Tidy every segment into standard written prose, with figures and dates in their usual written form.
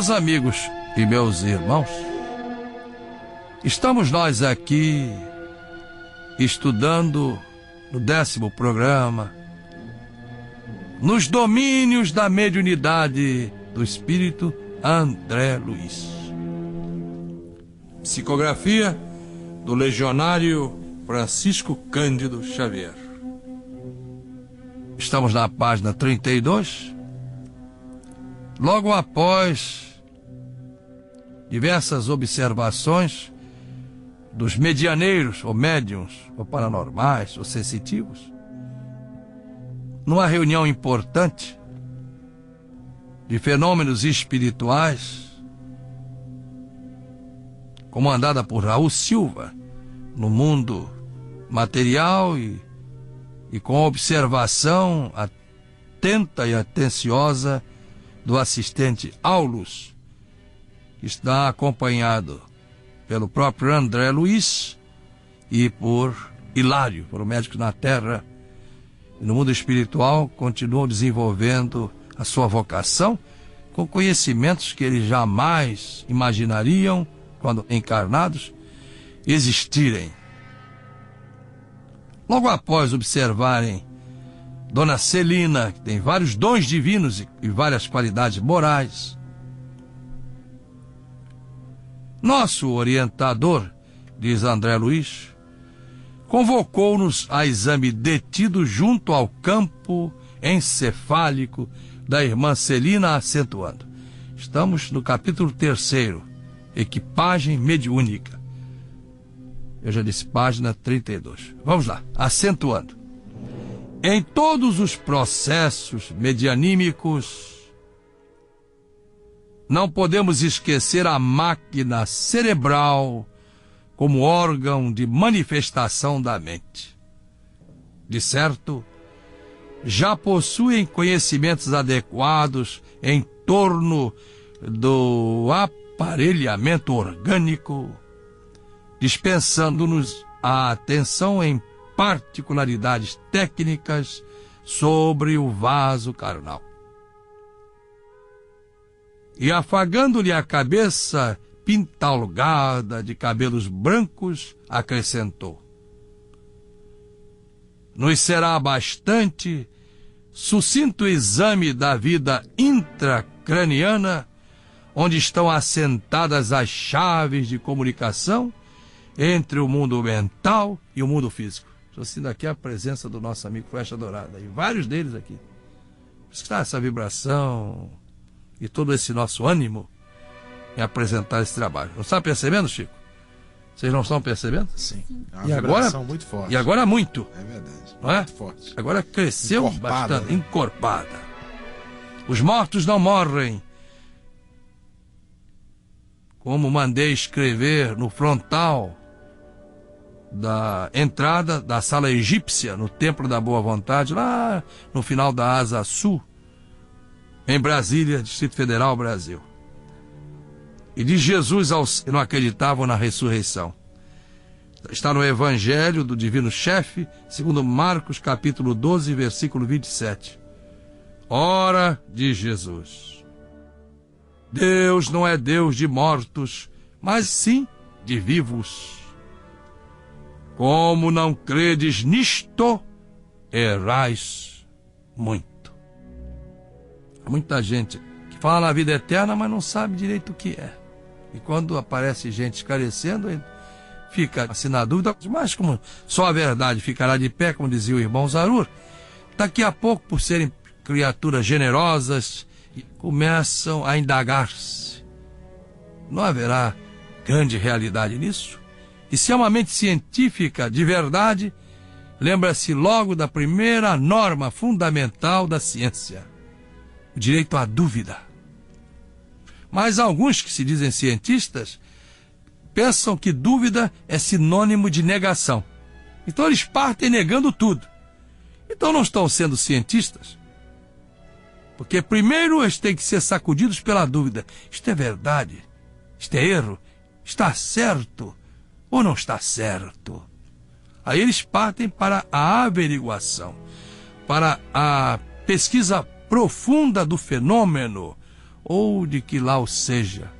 Meus amigos e meus irmãos, estamos nós aqui estudando no 10º programa, nos domínios da mediunidade do espírito André Luiz. Psicografia do legionário Francisco Cândido Xavier. Estamos na página 32, logo após diversas observações dos medianeiros, ou médiuns, ou paranormais, ou sensitivos, numa reunião importante de fenômenos espirituais, comandada por Raul Silva, no mundo material e com observação atenta e atenciosa do assistente Aulus, que está acompanhado pelo próprio André Luiz e por Hilário, por um médico na Terra. E no mundo espiritual continuam desenvolvendo a sua vocação com conhecimentos que eles jamais imaginariam, quando encarnados, existirem. Logo após observarem Dona Celina, que tem vários dons divinos e várias qualidades morais, nosso orientador, diz André Luiz, convocou-nos a exame detido junto ao campo encefálico da irmã Celina, acentuando. Estamos no capítulo 3º, equipagem mediúnica. Eu já disse, página 32. Vamos lá, acentuando. Em todos os processos medianímicos, não podemos esquecer a máquina cerebral como órgão de manifestação da mente. De certo, já possuem conhecimentos adequados em torno do aparelhamento orgânico, dispensando-nos a atenção em particularidades técnicas sobre o vaso carnal. E afagando-lhe a cabeça pintalgada de cabelos brancos, acrescentou: nos será bastante sucinto exame da vida intracraniana, onde estão assentadas as chaves de comunicação entre o mundo mental e o mundo físico. Estou sentindo aqui a presença do nosso amigo Flecha Dourada, e vários deles aqui. Por isso que está essa vibração e todo esse nosso ânimo em apresentar esse trabalho. Não está percebendo, Chico? Vocês não estão percebendo? Sim. É uma e vibração agora, muito forte. E agora muito. É verdade. Não é? Muito forte. Agora cresceu Encorpada, bastante. né? Encorpada. Os mortos não morrem. Como mandei escrever no frontal da entrada da sala egípcia, no Templo da Boa Vontade, lá no final da Asa Sul, em Brasília, Distrito Federal, Brasil. E de Jesus aos que não acreditavam na ressurreição. Está no Evangelho do Divino Chefe, segundo Marcos, capítulo 12, versículo 27. Ora, diz Jesus, Deus não é Deus de mortos, mas sim de vivos. Como não credes nisto, errais muito. Há muita gente que fala na vida eterna, mas não sabe direito o que é. E quando aparece gente esclarecendo, ele fica assim na dúvida, mas como só a verdade ficará de pé, como dizia o irmão Zarur, daqui a pouco, por serem criaturas generosas, começam a indagar-se. Não haverá grande realidade nisso? E se é uma mente científica de verdade, lembra-se logo da primeira norma fundamental da ciência: o direito à dúvida. Mas alguns que se dizem cientistas pensam que dúvida é sinônimo de negação. Então eles partem negando tudo. Então não estão sendo cientistas. Porque primeiro eles têm que ser sacudidos pela dúvida. Isto é verdade? Isto é erro? Está certo ou não está certo? Aí eles partem para a averiguação, para a pesquisa profunda do fenômeno, ou de que lá o seja.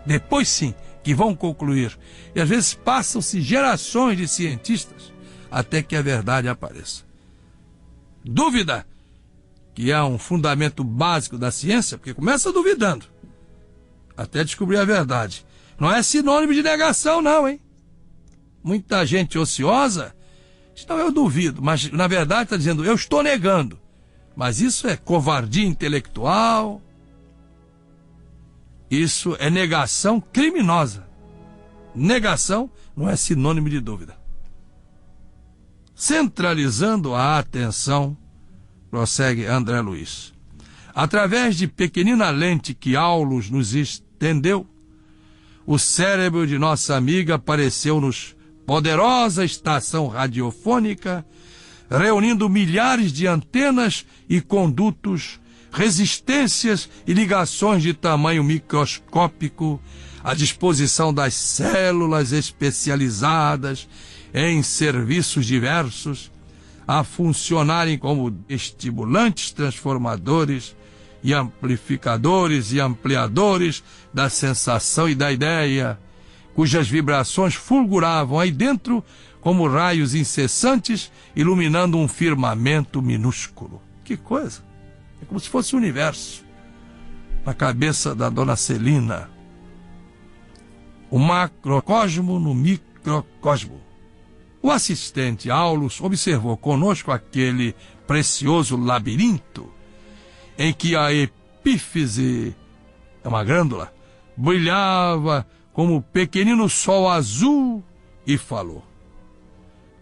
Depois sim, que vão concluir. E às vezes passam-se gerações de cientistas até que a verdade apareça. Dúvida, que é um fundamento básico da ciência, porque começa duvidando, até descobrir a verdade. Não é sinônimo de negação, não, hein? Muita gente ociosa diz, não, eu duvido, mas na verdade está dizendo, eu estou negando. Mas isso é covardia intelectual, isso é negação criminosa. Negação não é sinônimo de dúvida. Centralizando a atenção, prossegue André Luiz, através de pequenina lente que Aulus nos estendeu, o cérebro de nossa amiga apareceu-nos poderosa estação radiofônica, reunindo milhares de antenas e condutos, resistências e ligações de tamanho microscópico à disposição das células especializadas em serviços diversos, a funcionarem como estimulantes transformadores e amplificadores e ampliadores da sensação e da ideia, cujas vibrações fulguravam aí dentro como raios incessantes, iluminando um firmamento minúsculo. Que coisa! É como se fosse o universo na cabeça da dona Celina. O macrocosmo no microcosmo. O assistente Aulus observou conosco aquele precioso labirinto em que a epífise, é uma glândula, brilhava como pequenino sol azul e falou: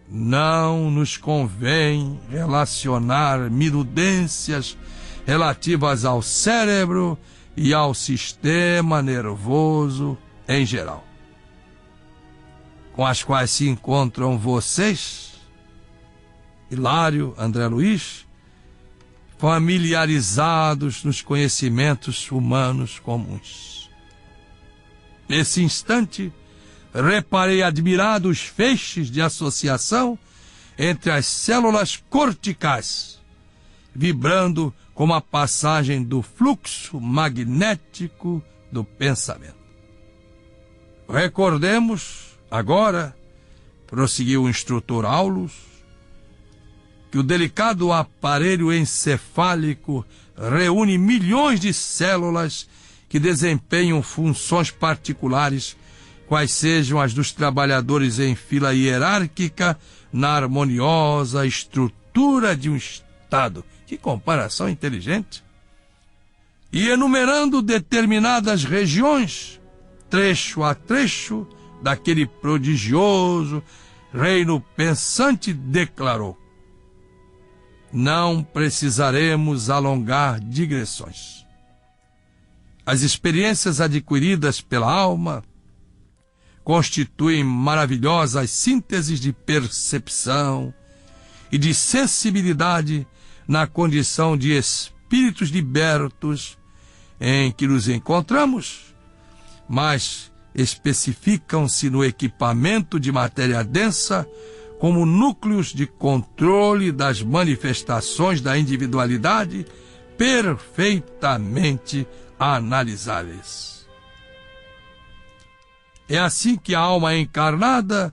não nos convém relacionar minudências relativas ao cérebro e ao sistema nervoso em geral, com as quais se encontram vocês, Hilário, André Luiz, familiarizados nos conhecimentos humanos comuns. Nesse instante, reparei admirado os feixes de associação entre as células corticais, vibrando como a passagem do fluxo magnético do pensamento. Recordemos agora, prosseguiu o instrutor Aulus, que o delicado aparelho encefálico reúne milhões de células que desempenham funções particulares, quais sejam as dos trabalhadores em fila hierárquica, na harmoniosa estrutura de um Estado. Que comparação inteligente! E enumerando determinadas regiões, trecho a trecho, daquele prodigioso reino pensante, declarou: não precisaremos alongar digressões. As experiências adquiridas pela alma constituem maravilhosas sínteses de percepção e de sensibilidade na condição de espíritos libertos em que nos encontramos, mas especificam-se no equipamento de matéria densa como núcleos de controle das manifestações da individualidade perfeitamente analisáveis. É assim que a alma encarnada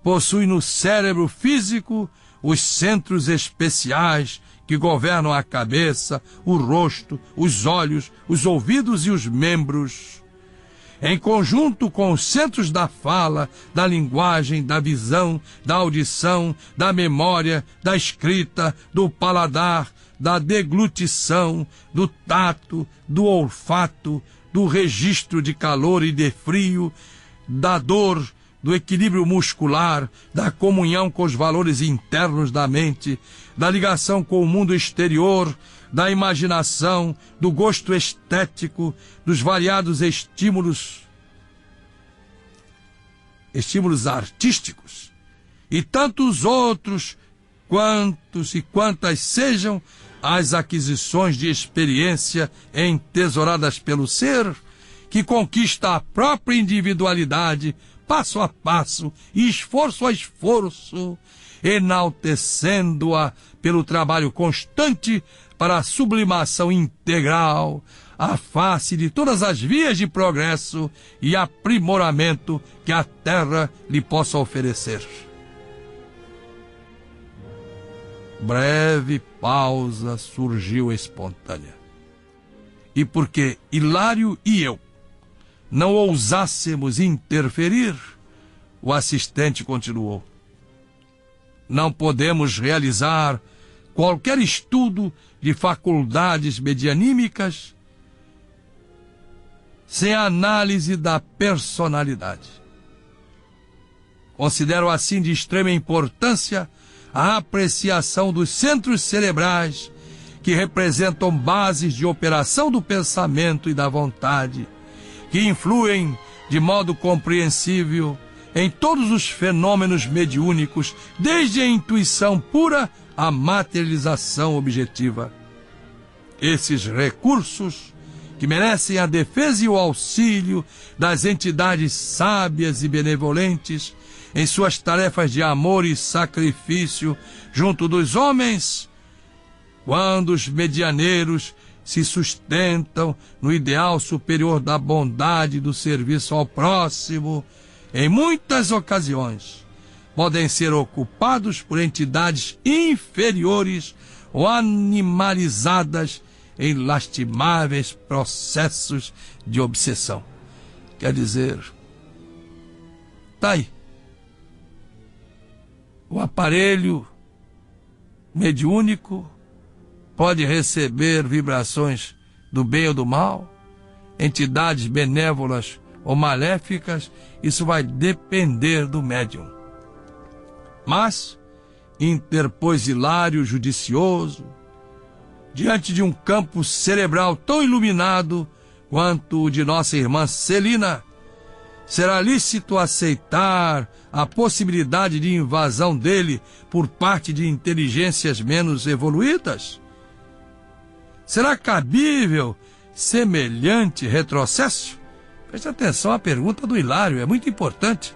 possui no cérebro físico os centros especiais que governam a cabeça, o rosto, os olhos, os ouvidos e os membros, em conjunto com os centros da fala, da linguagem, da visão, da audição, da memória, da escrita, do paladar, da deglutição, do tato, do olfato, do registro de calor e de frio, da dor, do equilíbrio muscular, da comunhão com os valores internos da mente, da ligação com o mundo exterior, da imaginação, do gosto estético, dos variados estímulos artísticos, e tantos outros, quantos e quantas sejam as aquisições de experiência entesouradas pelo ser, que conquista a própria individualidade passo a passo e esforço a esforço, enaltecendo-a pelo trabalho constante para a sublimação integral, à face de todas as vias de progresso e aprimoramento que a Terra lhe possa oferecer. Breve pausa surgiu espontânea. E porque Hilário e eu não ousássemos interferir, o assistente continuou: não podemos realizar qualquer estudo de faculdades medianímicas sem análise da personalidade. Considero assim de extrema importância a apreciação dos centros cerebrais que representam bases de operação do pensamento e da vontade, que influem de modo compreensível em todos os fenômenos mediúnicos, desde a intuição pura à materialização objetiva. Esses recursos, que merecem a defesa e o auxílio das entidades sábias e benevolentes em suas tarefas de amor e sacrifício junto dos homens, quando os medianeiros se sustentam no ideal superior da bondade e do serviço ao próximo, em muitas ocasiões podem ser ocupados por entidades inferiores ou animalizadas em lastimáveis processos de obsessão. Quer dizer, tá aí. O aparelho mediúnico pode receber vibrações do bem ou do mal, entidades benévolas ou maléficas, isso vai depender do médium. Mas, interpôs Hilário judicioso, diante de um campo cerebral tão iluminado quanto o de nossa irmã Celina, será lícito aceitar a possibilidade de invasão dele por parte de inteligências menos evoluídas? Será cabível semelhante retrocesso? Preste atenção à pergunta do Hilário, é muito importante.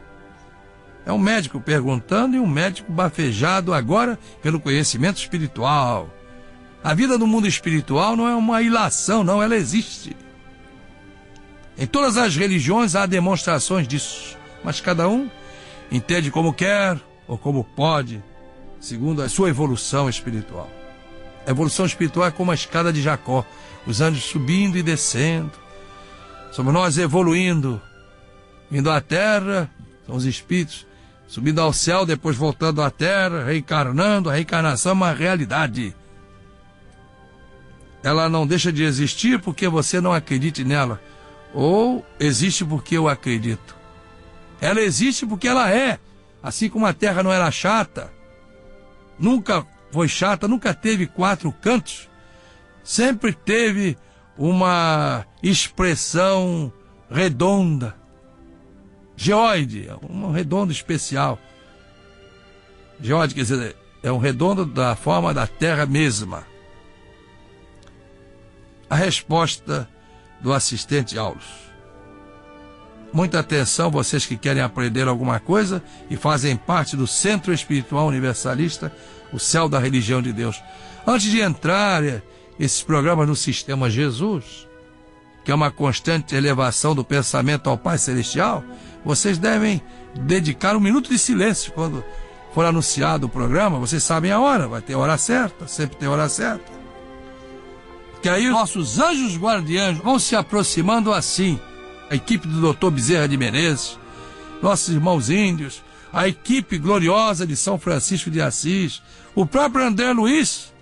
É um médico perguntando e um médico bafejado agora pelo conhecimento espiritual. A vida no mundo espiritual não é uma ilação, não, ela existe. Em todas as religiões há demonstrações disso, mas cada um entende como quer ou como pode, segundo a sua evolução espiritual. A evolução espiritual é como a escada de Jacó, os anjos subindo e descendo. Somos nós evoluindo, vindo à terra, são os espíritos, subindo ao céu, depois voltando à terra, reencarnando. A reencarnação é uma realidade. Ela não deixa de existir porque você não acredite nela, ou existe porque eu acredito. Ela existe porque ela é, assim como a terra não era chata, nunca foi chata, nunca teve 4 cantos, sempre teve uma expressão redonda, geóide, um redondo especial. Geóide quer dizer, é um redondo da forma da terra mesma. A resposta do assistente Aulos. Muita atenção, vocês que querem aprender alguma coisa e fazem parte do Centro Espiritual Universalista, o Céu da Religião de Deus. Antes de entrar esses programas no Sistema Jesus, que é uma constante elevação do pensamento ao Pai Celestial, vocês devem dedicar um minuto de silêncio quando for anunciado o programa. Vocês sabem a hora, vai ter hora certa, sempre tem hora certa. Que aí nossos anjos guardiães vão se aproximando assim. A equipe do Dr. Bezerra de Menezes, nossos irmãos índios, a equipe gloriosa de São Francisco de Assis, o próprio André Luiz,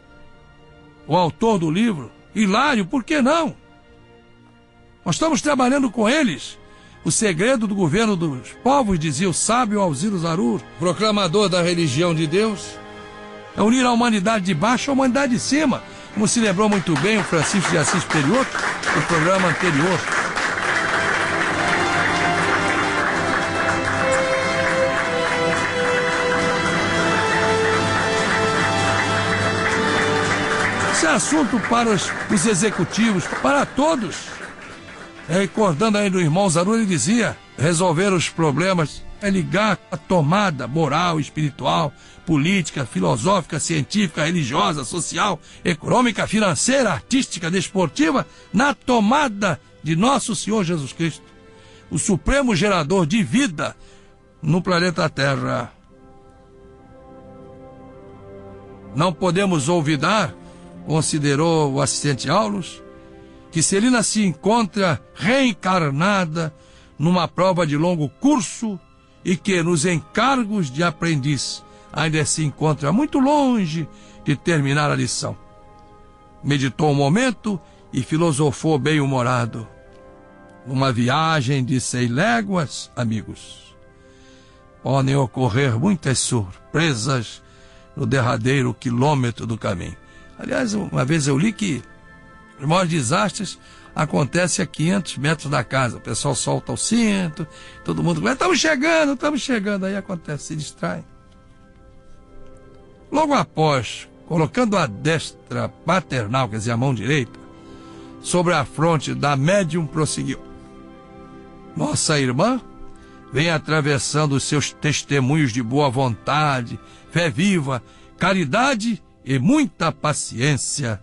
o autor do livro, Hilário, por que não? Nós estamos trabalhando com eles. O segredo do governo dos povos, dizia o sábio Alziro Zarur, proclamador da religião de Deus, é unir a humanidade de baixo à humanidade de cima, como se lembrou muito bem o Francisco de Assis Perioto no programa anterior. Esse é assunto para os executivos, para todos. Recordando aí do irmão Zarur, ele dizia: resolver os problemas é ligar a tomada moral, espiritual, política, filosófica, científica, religiosa, social, econômica, financeira, artística, desportiva, na tomada de nosso Senhor Jesus Cristo, o supremo gerador de vida no planeta Terra. Não podemos olvidar, considerou o assistente Aulus, que Celina se encontra reencarnada numa prova de longo curso e que nos encargos de aprendiz ainda se encontra muito longe de terminar a lição. Meditou um momento e filosofou bem-humorado. Uma viagem de 100 léguas, amigos, podem ocorrer muitas surpresas no derradeiro quilômetro do caminho. Aliás, uma vez eu li que os maiores desastres acontecem a 500 metros da casa. O pessoal solta o cinto, todo mundo fala, estamos chegando. Aí acontece, se distrai. Logo após, colocando a destra paternal, quer dizer, a mão direita, sobre a fronte da médium, prosseguiu. Nossa irmã vem atravessando os seus testemunhos de boa vontade, fé viva, caridade e muita paciência.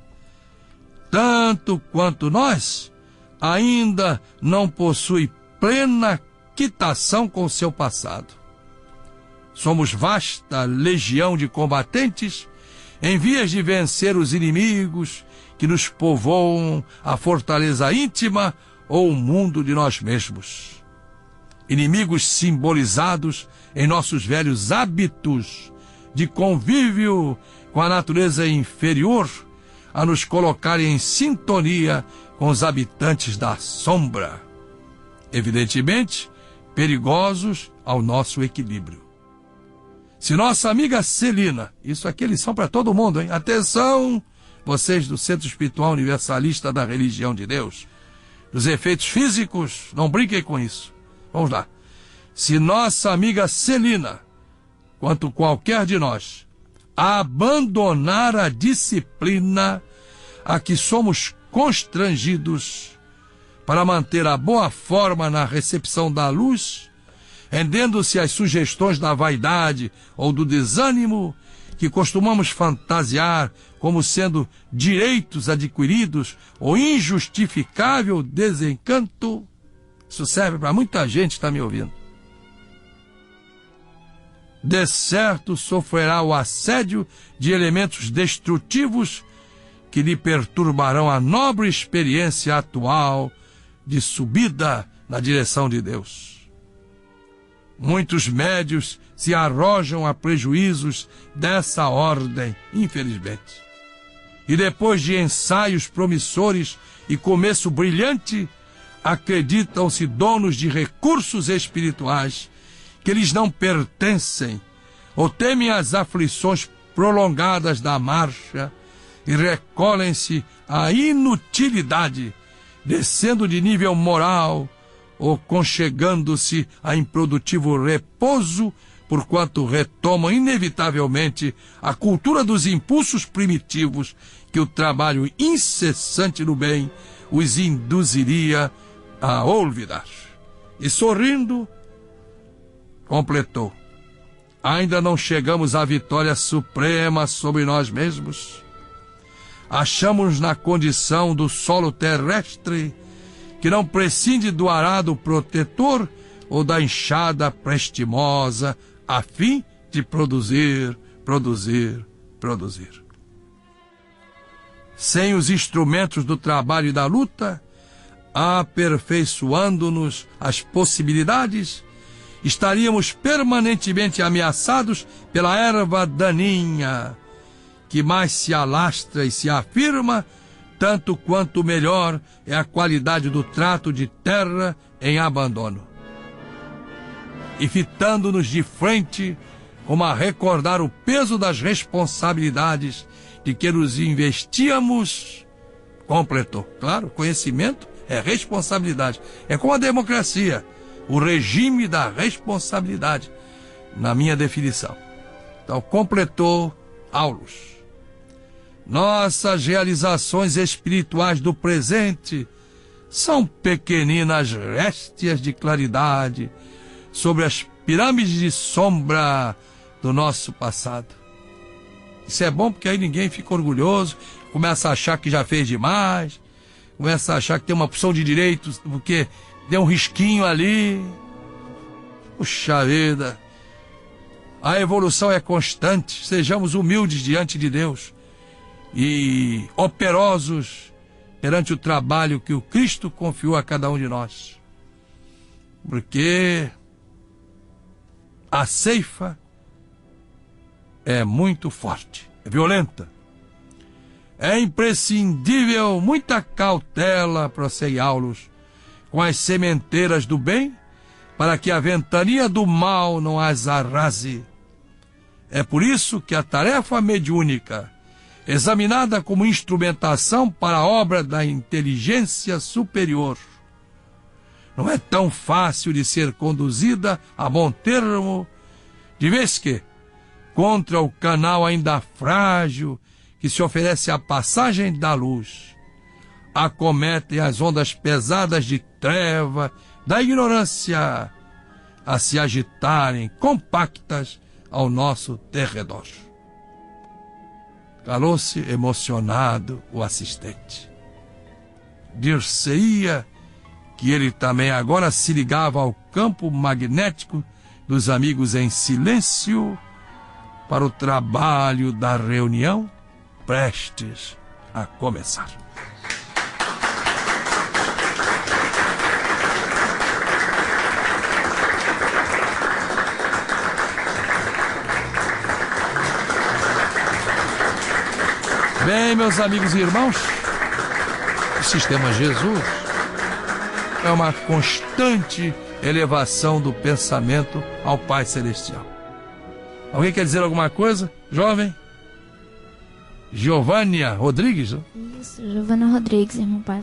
Tanto quanto nós, ainda não possui plena quitação com o seu passado. Somos vasta legião de combatentes em vias de vencer os inimigos que nos povoam a fortaleza íntima ou o mundo de nós mesmos. Inimigos simbolizados em nossos velhos hábitos de convívio com a natureza inferior, a nos colocar em sintonia com os habitantes da sombra, evidentemente perigosos ao nosso equilíbrio. Se nossa amiga Celina, isso aqui é lição para todo mundo, hein? Atenção, vocês do Centro Espiritual Universalista da Religião de Deus, dos efeitos físicos, não brinquem com isso. Vamos lá. Se nossa amiga Celina, quanto qualquer de nós, abandonar a disciplina a que somos constrangidos para manter a boa forma na recepção da luz, rendendo-se às sugestões da vaidade ou do desânimo que costumamos fantasiar como sendo direitos adquiridos ou injustificável desencanto, isso serve para muita gente que está me ouvindo. De certo sofrerá o assédio de elementos destrutivos que lhe perturbarão a nobre experiência atual de subida na direção de Deus. Muitos médios se arrojam a prejuízos dessa ordem, infelizmente. E depois de ensaios promissores e começo brilhante, acreditam-se donos de recursos espirituais que lhes não pertencem, ou temem as aflições prolongadas da marcha e recolhem-se à inutilidade, descendo de nível moral ou conchegando-se a improdutivo repouso, porquanto retomam inevitavelmente a cultura dos impulsos primitivos que o trabalho incessante no bem os induziria a olvidar. E sorrindo, completou: ainda não chegamos à vitória suprema sobre nós mesmos. Achamos na condição do solo terrestre que não prescinde do arado protetor ou da enxada prestimosa a fim de produzir. Sem os instrumentos do trabalho e da luta, aperfeiçoando-nos as possibilidades, estaríamos permanentemente ameaçados pela erva daninha, que mais se alastra e se afirma, tanto quanto melhor é a qualidade do trato de terra em abandono. E fitando-nos de frente, como a recordar o peso das responsabilidades de que nos investíamos, completou. Claro, conhecimento é responsabilidade. É como a democracia, o regime da responsabilidade, na minha definição. Então, completou Aulus. Nossas realizações espirituais do presente são pequeninas réstias de claridade sobre as pirâmides de sombra do nosso passado. Isso é bom porque aí ninguém fica orgulhoso, começa a achar que já fez demais, começa a achar que tem uma opção de direitos porque deu um risquinho ali. Puxa vida, a evolução é constante, sejamos humildes diante de Deus e operosos perante o trabalho que o Cristo confiou a cada um de nós. Porque a ceifa é muito forte, é violenta. É imprescindível muita cautela para cereá-los com as sementeiras do bem, para que a ventania do mal não as arrase. É por isso que a tarefa mediúnica, examinada como instrumentação para a obra da inteligência superior, não é tão fácil de ser conduzida a bom termo, de vez que, contra o canal ainda frágil que se oferece à passagem da luz, acometem as ondas pesadas de treva, da ignorância, a se agitarem compactas ao nosso derredor. Calou-se emocionado o assistente. Dir-se-ia que ele também agora se ligava ao campo magnético dos amigos em silêncio para o trabalho da reunião prestes a começar. Bem, meus amigos e irmãos, o Sistema Jesus é uma constante elevação do pensamento ao Pai Celestial. Alguém quer dizer alguma coisa, jovem? Giovânia Rodrigues? Isso, Giovânia Rodrigues, irmão Pai.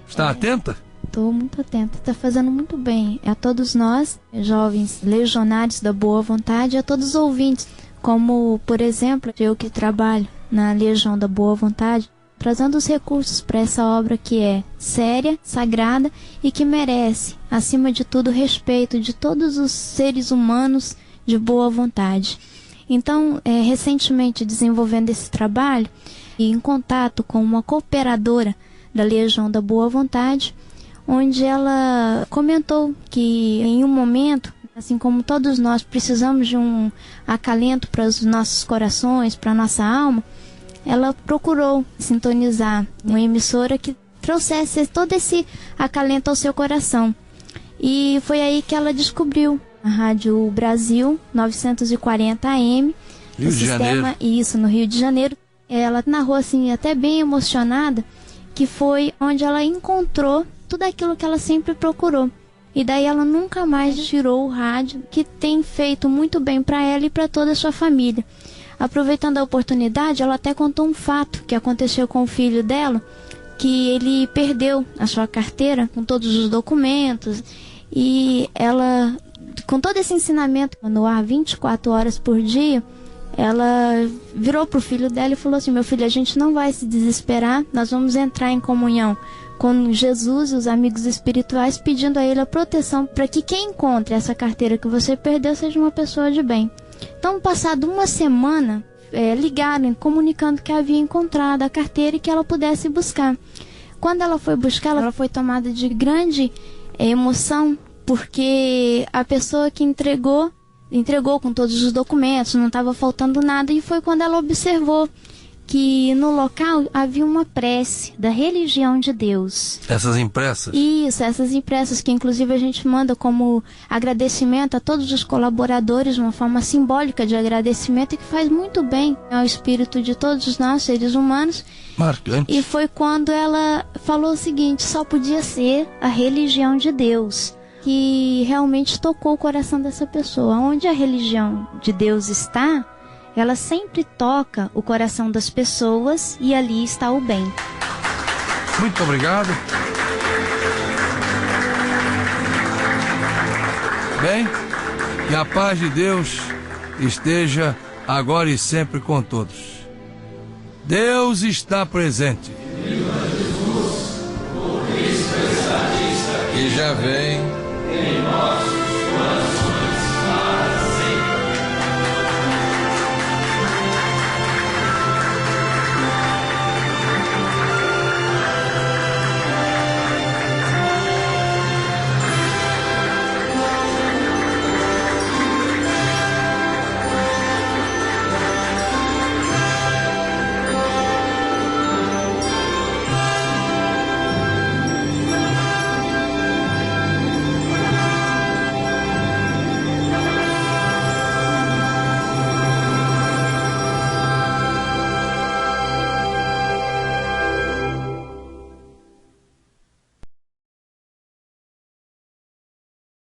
Está atenta? Estou muito atenta, está fazendo muito bem. A todos nós, jovens legionários da boa vontade, a todos os ouvintes, como, por exemplo, eu que trabalho na Legião da Boa Vontade, trazendo os recursos para essa obra que é séria, sagrada e que merece, acima de tudo, respeito de todos os seres humanos de boa vontade. Então, recentemente desenvolvendo esse trabalho e em contato com uma cooperadora da Legião da Boa Vontade, onde ela comentou que em um momento, assim como todos nós precisamos de um acalento para os nossos corações, para a nossa alma, ela procurou sintonizar uma emissora que trouxesse todo esse acalento ao seu coração. E foi aí que ela descobriu a Rádio Brasil 940 AM, Rio de Janeiro. Isso, no Rio de Janeiro. Ela narrou assim, até bem emocionada, que foi onde ela encontrou tudo aquilo que ela sempre procurou. E daí ela nunca mais tirou o rádio, que tem feito muito bem para ela e para toda a sua família. Aproveitando a oportunidade, ela até contou um fato que aconteceu com o filho dela, que ele perdeu a sua carteira com todos os documentos, e ela, com todo esse ensinamento no ar 24 horas por dia, ela virou para o filho dela e falou assim: meu filho, a gente não vai se desesperar, nós vamos entrar em comunhão com Jesus e os amigos espirituais, pedindo a ele a proteção para que quem encontre essa carteira que você perdeu seja uma pessoa de bem. Então, passado uma semana, ligaram comunicando que havia encontrado a carteira e que ela pudesse buscar. Quando ela foi buscar, ela foi tomada de grande emoção, porque a pessoa que entregou com todos os documentos, não estava faltando nada, e foi quando ela observou que no local havia uma prece da religião de Deus. Essas impressas? Isso, essas impressas que inclusive a gente manda como agradecimento a todos os colaboradores, uma forma simbólica de agradecimento e que faz muito bem ao espírito de todos nós, seres humanos. Marcante. E foi quando ela falou o seguinte: só podia ser a religião de Deus, que realmente tocou o coração dessa pessoa. Onde a religião de Deus está, ela sempre toca o coração das pessoas e ali está o bem. Muito obrigado. Bem, que a paz de Deus esteja agora e sempre com todos. Deus está presente. Viva Jesus, o Cristo Maria vem,